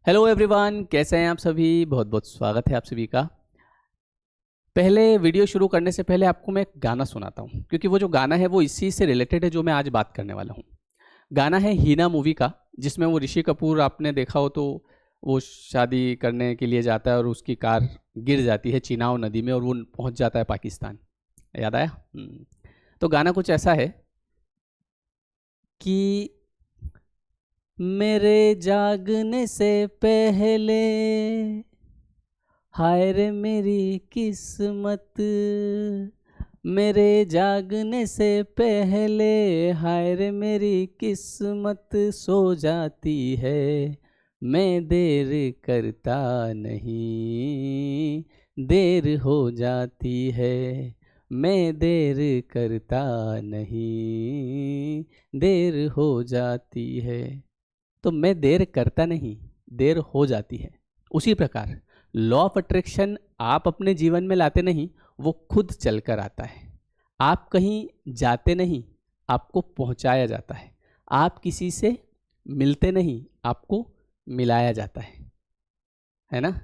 Hello everyone, कैसे हैं आप सभी। बहुत बहुत स्वागत है आप सभी का। पहले वीडियो शुरू करने से पहले आपको मैं एक गाना सुनाता हूँ, क्योंकि वो जो गाना है वो इसी से रिलेटेड है जो मैं आज बात करने वाला हूँ। गाना है हीना मूवी का, जिसमें वो ऋषि कपूर, आपने देखा हो तो, वो शादी करने के लिए जाता है और उसकी कार गिर जाती है चिनाव नदी में और वो पहुँच जाता है पाकिस्तान। याद आया? तो गाना कुछ ऐसा है कि मेरे जागने से पहले हाय रे मेरी किस्मत, मेरे जागने से पहले हाय रे मेरी किस्मत सो जाती है। मैं देर करता नहीं, देर हो जाती है। मैं देर करता नहीं, देर हो जाती है। तो मैं देर करता नहीं, देर हो जाती है। उसी प्रकार लॉ ऑफ अट्रैक्शन आप अपने जीवन में लाते नहीं, वो खुद चलकर आता है। आप कहीं जाते नहीं, आपको पहुंचाया जाता है। आप किसी से मिलते नहीं, आपको मिलाया जाता है ना।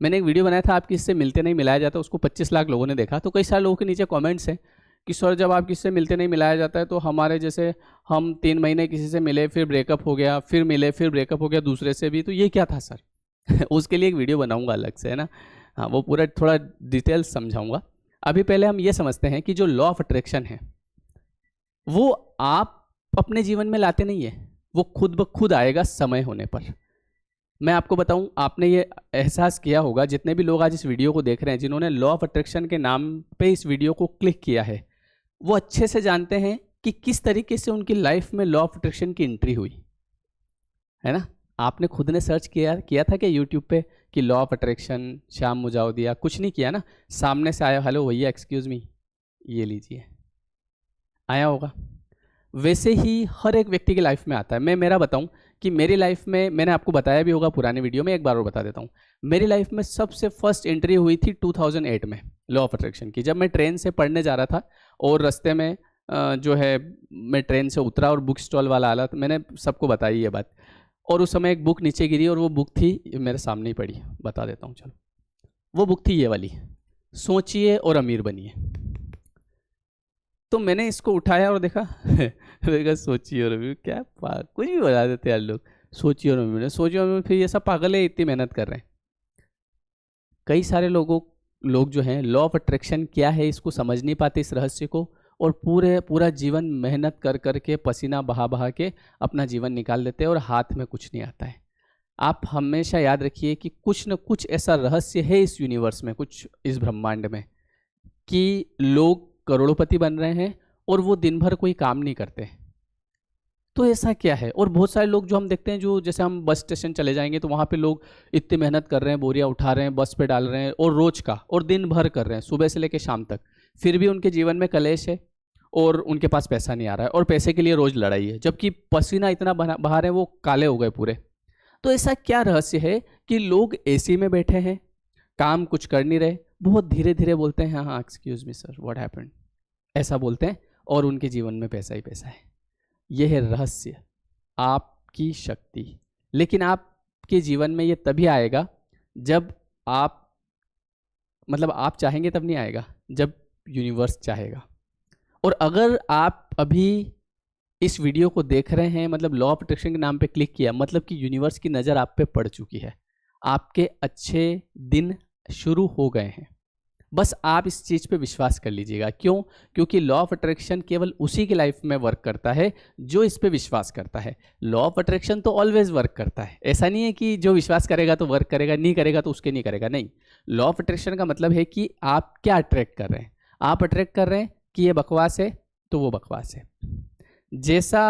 मैंने एक वीडियो बनाया था, आप किससे मिलते नहीं मिलाया जाता, उसको 25 लाख लोगों ने देखा। तो कई सारे लोगों के नीचे कमेंट्स हैं कि सर जब आप किससे मिलते नहीं मिलाया जाता है तो हमारे जैसे हम 3 महीने किसी से मिले, फिर ब्रेकअप हो गया, फिर मिले, फिर ब्रेकअप हो गया दूसरे से भी, तो ये क्या था सर? उसके लिए एक वीडियो बनाऊंगा अलग से, है ना। हाँ, वो पूरा थोड़ा डिटेल्स समझाऊंगा। अभी पहले हम ये समझते हैं कि जो लॉ ऑफ अट्रैक्शन है वो आप अपने जीवन में लाते नहीं है, वो खुद ब खुद आएगा समय होने पर। मैं आपको बताऊं, आपने ये एहसास किया होगा, जितने भी लोग आज इस वीडियो को देख रहे हैं, जिन्होंने लॉ ऑफ अट्रैक्शन के नाम पे इस वीडियो को क्लिक किया है, वो अच्छे से जानते हैं कि किस तरीके से उनकी लाइफ में लॉ ऑफ अट्रैक्शन की एंट्री हुई, है ना। आपने खुद ने सर्च किया था कि यूट्यूब पे कि लॉ ऑफ अट्रैक्शन श्याम मुजावदिया, कुछ नहीं किया ना। सामने से आया, हेलो भैया एक्सक्यूज मी, ये लीजिए, आया होगा। वैसे ही हर एक व्यक्ति की लाइफ में आता है। मैं मेरा बताऊं कि मेरी लाइफ में, मैंने आपको बताया भी होगा पुराने वीडियो में, एक बार और बता देता हूं। मेरी लाइफ में सबसे फर्स्ट एंट्री हुई थी 2008 में लॉ ऑफ अट्रैक्शन की, जब मैं ट्रेन से पढ़ने जा रहा था और रास्ते में जो है मैं ट्रेन से उतरा और बुक स्टॉल वाला आया, तो मैंने सबको बताई ये बात। और उस समय एक बुक नीचे गिरी और वो बुक थी, मेरे सामने ही पड़ी, बता देता हूँ चलो। वो बुक थी ये वाली, सोचिए और अमीर बनिए। तो मैंने इसको उठाया और देखा देखा सोचिए और अमीर, क्या कुछ भी बता देते यार लोग, सोचिए और अमीर, सोचिए और अमीर, फिर ये सब पागल है, इतनी मेहनत कर रहे हैं। कई सारे लोग जो हैं लॉ ऑफ अट्रैक्शन क्या है इसको समझ नहीं पाते, इस रहस्य को, और पूरा जीवन मेहनत कर करके, पसीना बहा बहा के अपना जीवन निकाल देते हैं और हाथ में कुछ नहीं आता है। आप हमेशा याद रखिए कि कुछ न कुछ ऐसा रहस्य है इस यूनिवर्स में, कुछ इस ब्रह्मांड में, कि लोग करोड़पति बन रहे हैं और वो दिन भर कोई काम नहीं करते। तो ऐसा क्या है? और बहुत सारे लोग जो हम देखते हैं, जो जैसे हम बस स्टेशन चले जाएंगे तो वहाँ पे लोग इतनी मेहनत कर रहे हैं, बोरियां उठा रहे हैं, बस पे डाल रहे हैं, और रोज का और दिन भर कर रहे हैं, सुबह से लेकर शाम तक, फिर भी उनके जीवन में कलेश है और उनके पास पैसा नहीं आ रहा है, और पैसे के लिए रोज लड़ाई है, जबकि पसीना इतना बहा रहे हैं, वो काले हो गए पूरे। तो ऐसा क्या रहस्य है कि लोग एसी में बैठे हैं, काम कुछ कर नहीं रहे, बहुत धीरे धीरे बोलते हैं हाँ हाँ excuse me sir what happened, ऐसा बोलते हैं, और उनके जीवन में पैसा ही पैसा है। यह है रहस्य, आपकी शक्ति। लेकिन आपके जीवन में ये तभी आएगा जब आप, मतलब आप चाहेंगे तब नहीं आएगा, जब यूनिवर्स चाहेगा। और अगर आप अभी इस वीडियो को देख रहे हैं, मतलब लॉ ऑफ अट्रैक्शन के नाम पे क्लिक किया, मतलब कि यूनिवर्स की नज़र आप पे पड़ चुकी है, आपके अच्छे दिन शुरू हो गए हैं। बस आप इस चीज़ पे विश्वास कर लीजिएगा। क्यों? क्योंकि लॉ ऑफ अट्रैक्शन केवल उसी की लाइफ में वर्क करता है जो इस पे विश्वास करता है। लॉ ऑफ अट्रैक्शन तो ऑलवेज वर्क करता है, ऐसा नहीं है कि जो विश्वास करेगा तो वर्क करेगा, नहीं करेगा तो उसके नहीं करेगा, नहीं। लॉ ऑफ अट्रैक्शन का मतलब है कि आप क्या अट्रैक्ट कर रहे हैं। आप अट्रैक्ट कर रहे हैं कि ये बकवास है तो वो बकवास है। जैसा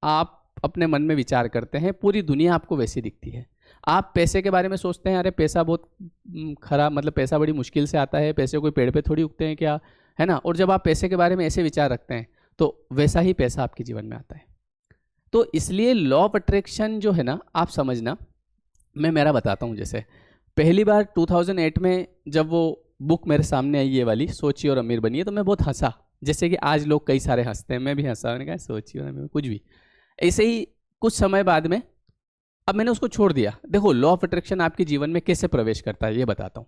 आप अपने मन में विचार करते हैं, पूरी दुनिया आपको वैसी दिखती है। आप पैसे के बारे में सोचते हैं, अरे पैसा बहुत खराब, मतलब पैसा बड़ी मुश्किल से आता है, पैसे कोई पेड़ पे थोड़ी उगते हैं क्या, है ना। और जब आप पैसे के बारे में ऐसे विचार रखते हैं तो वैसा ही पैसा आपके जीवन में आता है। तो इसलिए लॉ ऑफ अट्रैक्शन जो है ना, आप समझना, मैं मेरा बताता हूँ। जैसे पहली बार 2008 में जब वो बुक मेरे सामने आई, ये वाली सोचिए और अमीर बनिए, तो मैं बहुत हंसा, जैसे कि आज लोग कई सारे हंसते हैं, मैं भी हंसा, मैंने कहा सोचिए और अमीर, कुछ भी। ऐसे ही कुछ समय बाद में अब मैंने उसको छोड़ दिया। देखो लॉ ऑफ अट्रैक्शन आपके जीवन में कैसे प्रवेश करता है ये बताता हूं।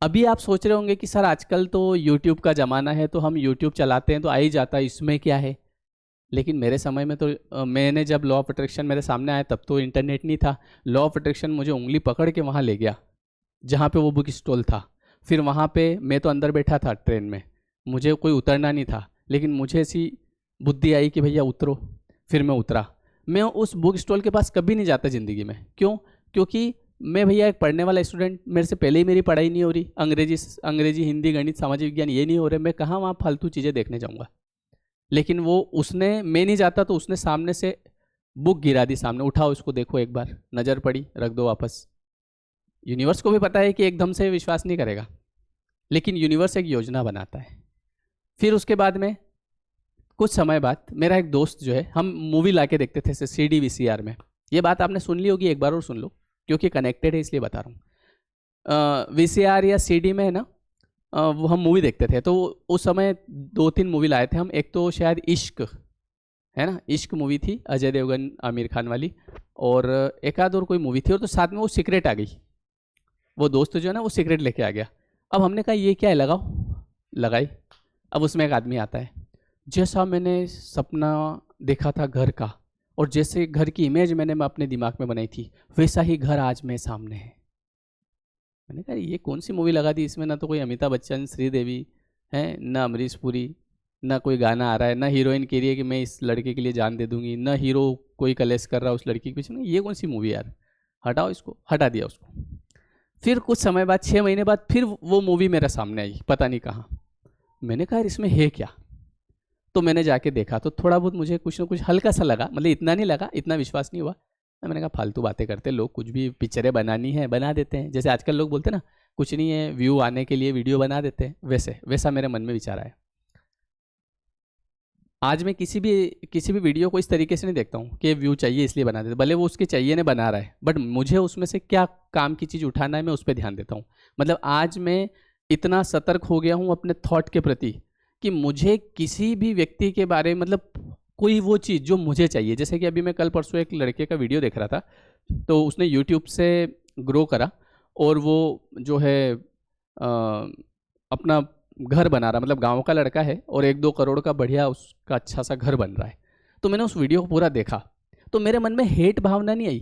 अभी आप सोच रहे होंगे कि सर आजकल तो यूट्यूब का ज़माना है, तो हम यूट्यूब चलाते हैं तो आ ही जाता है, इसमें क्या है। लेकिन मेरे समय में तो मैंने जब लॉ ऑफ अट्रैक्शन मेरे सामने आया तब तो इंटरनेट नहीं था। लॉ ऑफ अट्रैक्शन मुझे उंगली पकड़ के वहाँ ले गया जहाँ पे वो बुक स्टॉल था। फिर वहाँ पे मैं तो अंदर बैठा था ट्रेन में, मुझे कोई उतरना नहीं था, लेकिन मुझे ऐसी बुद्धि आई कि भैया उतरो। फिर मैं उतरा। मैं उस बुक स्टॉल के पास कभी नहीं जाता ज़िंदगी में। क्यों? क्योंकि मैं भैया एक पढ़ने वाला स्टूडेंट, मेरे से पहले ही मेरी पढ़ाई नहीं हो रही, अंग्रेजी हिंदी गणित सामाजिक विज्ञान ये नहीं हो रहे, मैं कहाँ वहाँ फालतू चीज़ें देखने जाऊँगा। लेकिन वो उसने, मैं नहीं जाता तो उसने सामने से बुक गिरा दी सामने, उठाओ इसको देखो एक बार, नज़र पड़ी रख दो वापस। यूनिवर्स को भी पता है कि एकदम से विश्वास नहीं करेगा, लेकिन यूनिवर्स एक योजना बनाता है। फिर उसके बाद में कुछ समय बाद मेरा एक दोस्त जो है, हम मूवी ला के देखते थे CD VCR में। ये बात आपने सुन ली होगी, एक बार और सुन लो क्योंकि कनेक्टेड है इसलिए बता रहा हूँ। VCR या CD में है ना, वो हम मूवी देखते थे। तो उस समय 2-3 मूवी लाए थे हम। एक तो शायद इश्क है ना, इश्क मूवी थी अजय देवगन आमिर खान वाली, और एक आध और कोई मूवी थी, और तो साथ में वो सीक्रेट आ गई। वो दोस्त जो है ना वो सीक्रेट लेके आ गया। अब हमने कहा ये क्या है, लगाओ, लगाई। अब उसमें एक आदमी आता है, जैसा मैंने सपना देखा था घर का और जैसे घर की इमेज मैंने अपने दिमाग में बनाई थी, वैसा ही घर आज मेरे सामने है। मैंने कहा ये कौन सी मूवी लगा दी, इसमें ना तो कोई अमिताभ बच्चन श्रीदेवी है, ना अमरीश पुरी, ना कोई गाना आ रहा है, ना हीरोइन कह रही है कि मैं इस लड़के के लिए जान दे दूंगी, ना हीरो कोई कलेश कर रहा है उस लड़की के पीछे। ये कौन सी मूवी यार, हटाओ इसको। हटा दिया उसको। फिर कुछ समय बाद, 6 महीने बाद, फिर वो मूवी मेरे सामने आई, पता नहीं कहाँ। मैंने कहा इसमें है क्या। तो मैंने जाके देखा तो थोड़ा बहुत मुझे कुछ ना कुछ हल्का सा लगा, मतलब इतना नहीं लगा, इतना विश्वास नहीं हुआ। मैंने कहा फालतू बातें करते लोग, कुछ भी पिक्चरें बनानी है बना देते हैं, जैसे आजकल लोग बोलते हैं ना कुछ नहीं है व्यू आने के लिए वीडियो बना देते हैं, वैसा मेरे मन में विचार आया। आज मैं किसी भी वीडियो को इस तरीके से नहीं देखता हूँ कि व्यू चाहिए इसलिए बना देते, भले वो उसके चाहिए ने बना रहा है, बट मुझे उसमें से क्या काम की चीज़ उठाना है मैं उस पर ध्यान देता हूँ। मतलब आज मैं इतना सतर्क हो गया हूँ अपने थॉट के प्रति कि मुझे किसी भी व्यक्ति के बारे में, मतलब कोई वो चीज़ जो मुझे चाहिए, जैसे कि अभी मैं कल परसों एक लड़के का वीडियो देख रहा था, तो उसने यूट्यूब से ग्रो करा और वो जो है अपना घर बना रहा, मतलब गांव का लड़का है और 1-2 करोड़ का बढ़िया उसका अच्छा सा घर बन रहा है। तो मैंने उस वीडियो को पूरा देखा तो मेरे मन में हेट भावना नहीं आई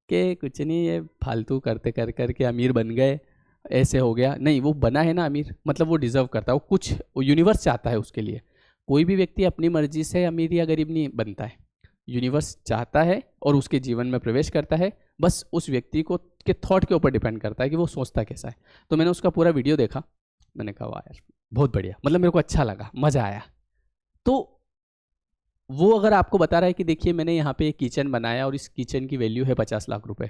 कि कुछ नहीं ये फालतू करते कर करके अमीर बन गए, ऐसे हो गया। नहीं, वो बना है ना अमीर, मतलब वो डिज़र्व करता है, वो कुछ यूनिवर्स चाहता है उसके लिए। कोई भी व्यक्ति अपनी मर्जी से अमीर या गरीब नहीं बनता है, यूनिवर्स चाहता है और उसके जीवन में प्रवेश करता है। बस उस व्यक्ति को के थॉट के ऊपर डिपेंड करता है कि वो सोचता कैसा है। तो मैंने उसका पूरा वीडियो देखा, मैंने कहा वाह यार बहुत बढ़िया, मतलब मेरे को अच्छा लगा, मज़ा आया। तो वो अगर आपको बता रहा है कि देखिए मैंने यहाँ पे एक किचन बनाया और इस किचन की वैल्यू है 50 लाख रुपए,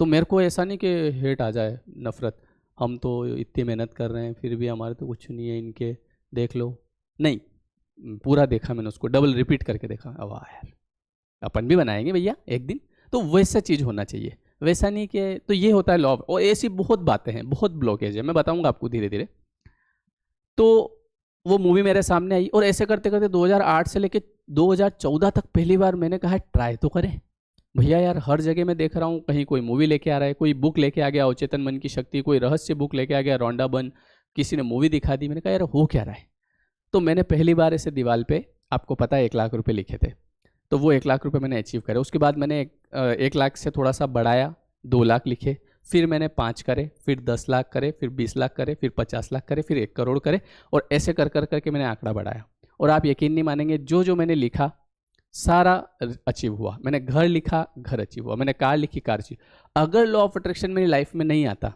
तो मेरे को ऐसा नहीं कि हेट आ जाए, नफ़रत, हम तो इतनी मेहनत कर रहे हैं फिर भी हमारे तो कुछ नहीं है, इनके देख लो। नहीं, पूरा देखा मैंने उसको, डबल रिपीट करके देखा। वाह यार अपन भी बनाएंगे भैया एक दिन। तो वैसा चीज़ होना चाहिए, वैसा नहीं कि, तो ये होता है लॉ। और ऐसी बहुत बातें हैं, बहुत ब्लॉकेज है, मैं बताऊंगा आपको धीरे धीरे। तो वो मूवी मेरे सामने आई और ऐसे करते करते 2008 से लेके 2014 तक पहली बार मैंने कहा ट्राई तो करें भैया यार। हर जगह मैं देख रहा हूँ, कहीं कोई मूवी लेके आ रहा है, कोई बुक लेके आ गया अवचेतन मन की शक्ति, कोई रहस्य बुक लेके आ गया रौंडा बन, किसी ने मूवी दिखा दी। मैंने कहा यार हो क्या रहा है। तो मैंने पहली बार ऐसे दीवार पे, आपको पता है 1 लाख रुपए लिखे थे, तो वो 1 लाख रुपए मैंने अचीव करे। उसके बाद मैंने 1 लाख से थोड़ा सा बढ़ाया, 2 लाख लिखे, फिर मैंने 5 करे, फिर 10 लाख करे, फिर 20 लाख करे, फिर 50 लाख करे, फिर 1 करोड़ करे, और ऐसे कर कर करके मैंने आंकड़ा बढ़ाया। और आप यकीन नहीं मानेंगे, जो जो मैंने लिखा सारा अचीव हुआ। मैंने घर लिखा, घर अचीव हुआ, मैंने कार लिखी, कार अचीव। अगर लॉ ऑफ अट्रैक्शन मेरी लाइफ में नहीं आता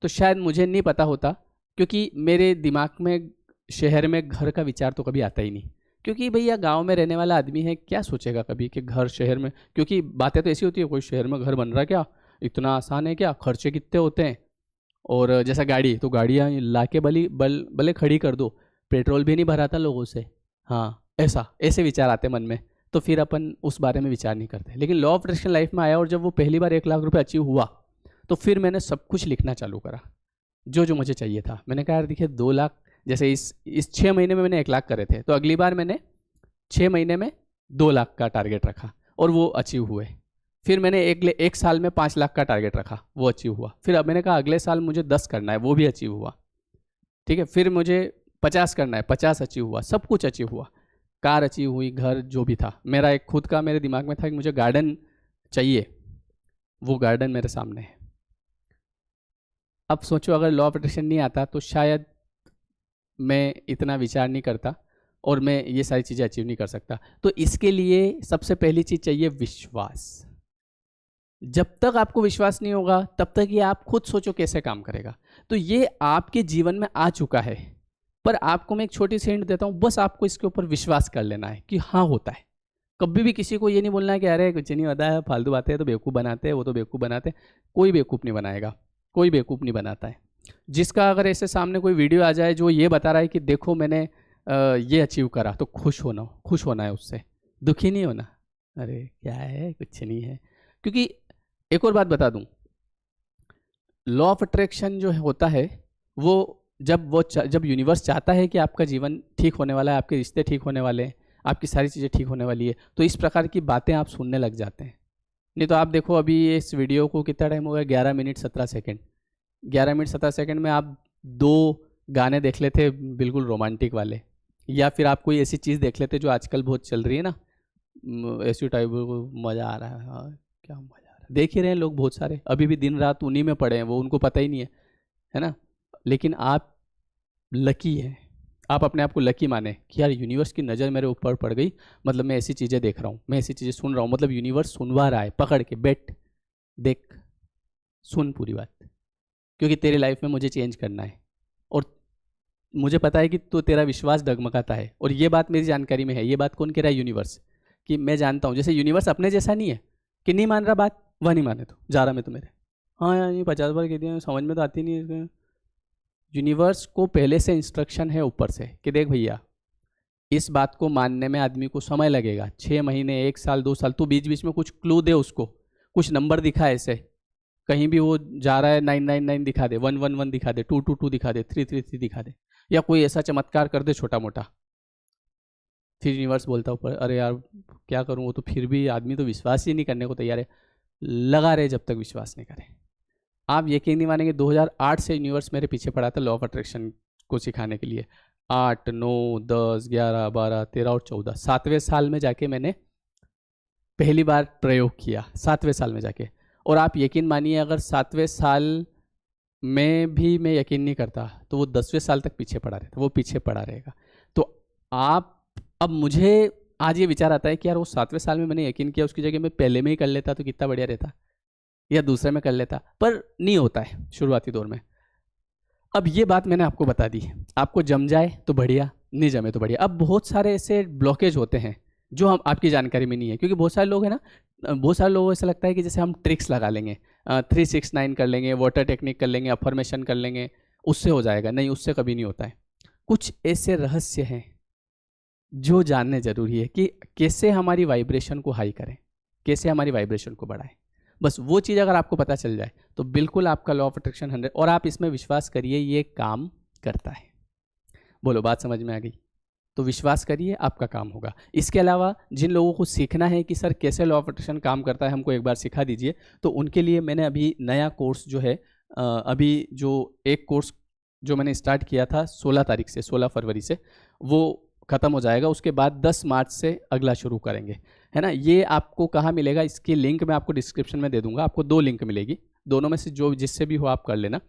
तो शायद मुझे नहीं पता होता, क्योंकि मेरे दिमाग में शहर में घर का विचार तो कभी आता ही नहीं। क्योंकि भैया गांव में रहने वाला आदमी है, क्या सोचेगा कभी कि घर शहर में, क्योंकि बातें तो ऐसी होती है, कोई शहर में घर बन रहा है क्या, इतना आसान है क्या, खर्चे कितने होते हैं। और जैसा गाड़ी, तो गाड़ियाँ ला के भले खड़ी कर दो, पेट्रोल भी नहीं भराता लोगों से। हाँ, ऐसे विचार आते मन में, तो फिर अपन उस बारे में विचार नहीं करते। लेकिन लॉ ऑफ अट्रैक्शन लाइफ में आया और जब वो पहली बार 1 लाख रुपए अचीव हुआ, तो फिर मैंने सब कुछ लिखना चालू करा, जो जो मुझे चाहिए था। मैंने कहा यार देखिए 2 लाख, जैसे इस 6 महीने में मैंने 1 लाख करे थे, तो अगली बार मैंने 6 महीने में 2 लाख का टारगेट रखा। और वो अचीव हुए। फिर मैंने एक साल में 5 लाख का टारगेट रखा, वो अचीव हुआ। फिर अब मैंने कहा अगले साल मुझे 10 करना है, वो भी अचीव हुआ। ठीक है, फिर मुझे 50 करना है, 50 अचीव हुआ, सब कुछ अचीव हुआ। कार अचीव हुई, घर जो भी था। मेरा एक खुद का मेरे दिमाग में था कि मुझे गार्डन चाहिए, वो गार्डन मेरे सामने है। अब सोचो अगर लॉ ऑफ अट्रैक्शन नहीं आता तो शायद मैं इतना विचार नहीं करता और मैं ये सारी चीज़ें अचीव नहीं कर सकता। तो इसके लिए सबसे पहली चीज़ चाहिए विश्वास। जब तक आपको विश्वास नहीं होगा तब तक ये आप खुद सोचो कैसे काम करेगा। तो ये आपके जीवन में आ चुका है, पर आपको मैं एक छोटी सी हिंट देता हूँ, बस आपको इसके ऊपर विश्वास कर लेना है कि हाँ होता है। कभी भी किसी को ये नहीं बोलना है कि अरे कुछ नहीं होता है, फालतू बातें हैं, तो बेवकूफ़ बनाते हैं, वो तो बेवकूफ़ बनाते हैं। कोई बेवकूफ़ नहीं बनाएगा, कोई बेवकूफ़ नहीं बनाता है। जिसका अगर ऐसे सामने कोई वीडियो आ जाए जो ये बता रहा है कि देखो मैंने ये अचीव करा, तो खुश होना है उससे, दुखी नहीं होना। अरे क्या है, कुछ नहीं है। क्योंकि एक और बात बता दूं, लॉ ऑफ अट्रैक्शन जो होता है वो जब यूनिवर्स चाहता है कि आपका जीवन ठीक होने वाला है, आपके रिश्ते ठीक होने वाले हैं, आपकी सारी चीज़ें ठीक होने वाली है, तो इस प्रकार की बातें आप सुनने लग जाते हैं। नहीं तो आप देखो अभी इस वीडियो को कितना टाइम हो गया, 11 मिनट 17 सेकेंड। 11 मिनट 17 सेकेंड में आप 2 गाने देख लेते बिल्कुल रोमांटिक वाले, या फिर आप कोई ऐसी चीज़ देख लेते जो आजकल बहुत चल रही है ना, ऐसी टाइप, मज़ा आ रहा है। हाँ, क्या मज़ा आ रहा है, देख ही रहे हैं लोग बहुत सारे, अभी भी दिन रात उन्हीं में पड़े हैं, वो उनको पता ही नहीं है ना। लेकिन आप लकी हैं, आप अपने आप को लकी माने कि यार यूनिवर्स की नज़र मेरे ऊपर पड़ गई, मतलब मैं ऐसी चीज़ें देख रहा हूँ, मैं ऐसी चीज़ें सुन रहा हूँ, मतलब यूनिवर्स सुनवा रहा है, पकड़ के बैठ, देख, सुन पूरी बात, क्योंकि तेरी लाइफ में मुझे चेंज करना है। और मुझे पता है कि तो तेरा विश्वास डगमगाता है, और ये बात मेरी जानकारी में है। ये बात कौन कह रहा है? यूनिवर्स। कि मैं जानता हूँ, जैसे यूनिवर्स अपने जैसा नहीं है कि नहीं मान रहा बात, वह नहीं माने तो जा रहा मैं तो मेरे, हाँ यार ये 50 बार कह दिया, समझ में तो आती नहीं है। यूनिवर्स को पहले से इंस्ट्रक्शन है ऊपर से कि देख भैया, इस बात को मानने में आदमी को समय लगेगा, 6 महीने, 1 साल, 2 साल, तो बीच बीच में कुछ क्लू दे उसको, कुछ नंबर दिखा ऐसे, कहीं भी वो जा रहा है 999 दिखा दे, 111 दिखा दे, 222 दिखा दे, 333 दिखा दे, या कोई ऐसा चमत्कार कर दे छोटा मोटा। फिर यूनिवर्स बोलता ऊपर, अरे यार क्या करूँ, वो तो फिर भी आदमी तो विश्वास ही नहीं करने को तैयार है। लगा रहे जब तक विश्वास नहीं करे। आप यकीन नहीं मानेंगे, 2008 से यूनिवर्स मेरे पीछे पड़ा था लॉ ऑफ अट्रैक्शन को सिखाने के लिए। 8, 9, 10, 11, 12, 13 और 14, 7वें साल में जाके मैंने पहली बार प्रयोग किया, 7वें साल में जाके। और आप यकीन मानिए, अगर 7वें साल में भी मैं यकीन नहीं करता तो वो 10वें साल तक पीछे पड़ा रहता, वो पीछे पड़ा रहेगा। तो आप, अब मुझे आज ये विचार आता है कि यार वो 7वें साल में मैंने यकीन किया, उसकी जगह मैं पहले में ही कर लेता तो कितना बढ़िया रहता, या दूसरे में कर लेता, पर नहीं होता है शुरुआती दौर में। अब ये बात मैंने आपको बता दी, आपको जम जाए तो बढ़िया, नहीं जमे तो बढ़िया। अब बहुत सारे ऐसे ब्लॉकेज होते हैं जो हम आपकी जानकारी में नहीं है, क्योंकि बहुत सारे लोग हैं ना, बहुत सारे लोगों को ऐसा लगता है कि जैसे हम ट्रिक्स लगा लेंगे, 369 कर लेंगे, वाटर टेक्निक कर लेंगे, अफर्मेशन कर लेंगे, उससे हो जाएगा। नहीं, उससे कभी नहीं होता है। कुछ ऐसे रहस्य हैं जो जानने जरूरी है कि कैसे हमारी वाइब्रेशन को हाई करें, कैसे हमारी वाइब्रेशन को बढ़ाएं। बस वो चीज़ अगर आपको पता चल जाए तो बिल्कुल आपका लॉ ऑफ अट्रैक्शन 100, और आप इसमें विश्वास करिए ये काम करता है। बोलो, बात समझ में आ गई? तो विश्वास करिए, आपका काम होगा। इसके अलावा जिन लोगों को सीखना है कि सर कैसे लॉ ऑफ अट्रैक्शन काम करता है, हमको एक बार सिखा दीजिए, तो उनके लिए मैंने अभी नया कोर्स जो है, अभी जो एक कोर्स जो मैंने स्टार्ट किया था 16 तारीख से, 16 फरवरी से, वो ख़त्म हो जाएगा। उसके बाद 10 मार्च से अगला शुरू करेंगे, है ना। ये आपको कहाँ मिलेगा, इसकी लिंक मैं आपको डिस्क्रिप्शन में दे दूंगा। आपको 2 लिंक मिलेगी, दोनों में से जो जिससे भी हो आप कर लेना।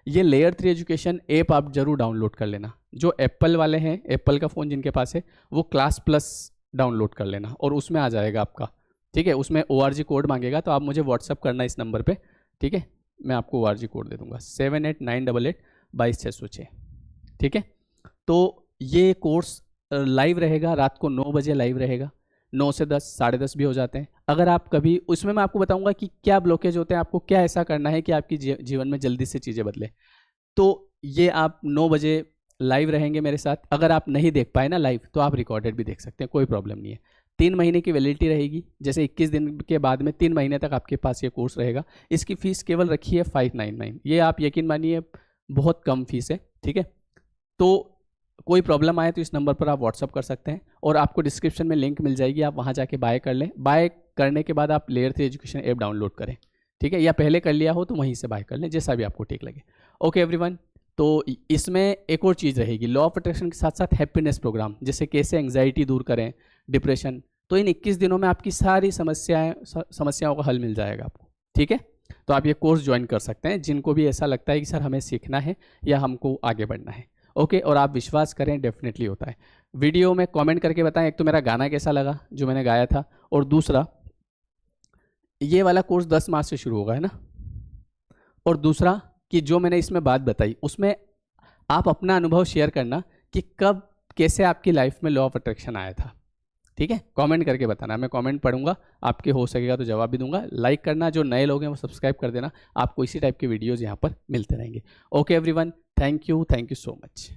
ये लेयर 3 एजुकेशन ऐप आप जरूर डाउनलोड कर लेना। जो एप्पल वाले हैं, एप्पल का फ़ोन जिनके पास है, वो क्लास प्लस डाउनलोड कर लेना, और उसमें आ जाएगा आपका, ठीक है। उसमें ORG कोड मांगेगा, तो आप मुझे व्हाट्सअप करना इस नंबर पर, ठीक है। मैं आपको ORG कोड दे दूँगा 7898882206, ठीक है। तो ये कोर्स लाइव रहेगा, रात को 9 बजे लाइव रहेगा, 9 से 10, 10:30 भी हो जाते हैं। अगर आप कभी, उसमें मैं आपको बताऊंगा कि क्या ब्लॉकेज होते हैं, आपको क्या ऐसा करना है कि आपकी जीवन में जल्दी से चीज़ें बदले। तो ये आप 9 बजे लाइव रहेंगे मेरे साथ। अगर आप नहीं देख पाए ना लाइव, तो आप रिकॉर्डेड भी देख सकते हैं, कोई प्रॉब्लम नहीं है। 3 महीने की वैलिडिटी रहेगी, जैसे 21 दिन के बाद में 3 महीने तक आपके पास ये कोर्स रहेगा। इसकी फ़ीस केवल रखी है 599। ये आप यकीन मानिए बहुत कम फीस है, ठीक है। तो कोई प्रॉब्लम आए तो इस नंबर पर आप व्हाट्सअप कर सकते हैं, और आपको डिस्क्रिप्शन में लिंक मिल जाएगी, आप वहाँ जाके बाय कर लें। बाय करने के बाद आप लेयर 3 एजुकेशन ऐप डाउनलोड करें, ठीक है, या पहले कर लिया हो तो वहीं से बाय कर लें, जैसा भी आपको ठीक लगे। ओके एवरीवन, तो इसमें एक और चीज़ रहेगी, लॉ ऑफ अट्रैक्शन के साथ साथ हैप्पीनेस प्रोग्राम, जैसे कैसे एंग्जाइटी दूर करें, डिप्रेशन। तो इन 21 दिनों में आपकी सारी समस्याओं का हल मिल जाएगा आपको, ठीक है। तो आप ये कोर्स ज्वाइन कर सकते हैं जिनको भी ऐसा लगता है कि सर हमें सीखना है या हमको आगे बढ़ना है। ओके, और आप विश्वास करें, डेफिनेटली होता है। वीडियो में कमेंट करके बताएं, एक तो मेरा गाना कैसा लगा जो मैंने गाया था, और दूसरा ये वाला कोर्स 10 मार्च से शुरू होगा, है ना। और दूसरा कि जो मैंने इसमें बात बताई उसमें आप अपना अनुभव शेयर करना कि कब कैसे आपकी लाइफ में लॉ ऑफ अट्रैक्शन आया था, ठीक है। कमेंट करके बताना, मैं कमेंट पढ़ूंगा, आपके हो सकेगा तो जवाब भी दूंगा। लाइक करना, जो नए लोग हैं वो सब्सक्राइब कर देना, आपको इसी टाइप के वीडियोज़ यहाँ पर मिलते रहेंगे। Okay everyone, thank you so much.